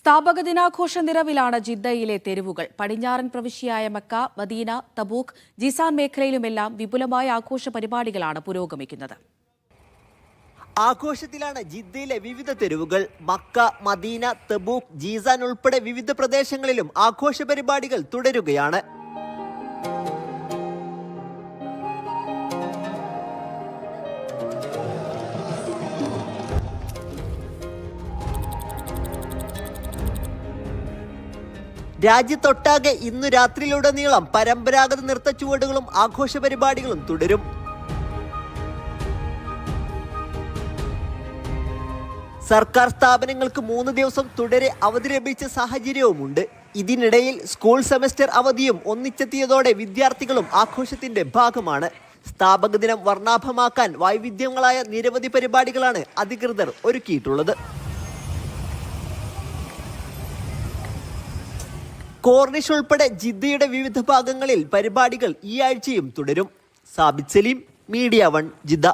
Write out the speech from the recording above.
സ്ഥാപക ദിനാഘോഷ നിറവിലാണ് ജിദ്ദയിലെ തെരുവുകൾ. പടിഞ്ഞാറൻ പ്രവിശ്യയായ മക്ക, മദീന, തബൂക്ക്, ജീസാൻ മേഖലയിലുമെല്ലാം വിപുലമായ ആഘോഷ പരിപാടികളാണ് പുരോഗമിക്കുന്നത്. ആഘോഷത്തിലാണ് ജിദ്ദയിലെ വിവിധ തെരുവുകൾ. മക്ക, മദീന, തബൂക്ക്, ജീസാൻ ഉൾപ്പെടെ വിവിധ പ്രദേശങ്ങളിലും ആഘോഷ പരിപാടികൾ തുടരുകയാണ്. രാജ്യത്തൊട്ടാകെ ഇന്നു രാത്രിയിലുടനീളം പരമ്പരാഗത നൃത്തച്ചുവടുകളും ആഘോഷ പരിപാടികളും തുടരും. സർക്കാർ സ്ഥാപനങ്ങൾക്ക് 3 ദിവസം തുടരെ അവധി ലഭിച്ച സാഹചര്യവുമുണ്ട്. ഇതിനിടയിൽ സ്കൂൾ സെമസ്റ്റർ അവധിയും ഒന്നിച്ചെത്തിയതോടെ വിദ്യാർത്ഥികളും ആഘോഷത്തിന്റെ ഭാഗമാണ്. സ്ഥാപക ദിനം വർണ്ണാഭമാക്കാൻ വൈവിധ്യങ്ങളായ നിരവധി പരിപാടികളാണ് അധികൃതർ ഒരുക്കിയിട്ടുള്ളത്. കോർണിഷ് ഉൾപ്പെടെ ജിദ്ദയുടെ വിവിധ ഭാഗങ്ങളിൽ പരിപാടികൾ ഈ ആഴ്ചയും തുടരും. Sabith Saleem, media 1, Jeddah.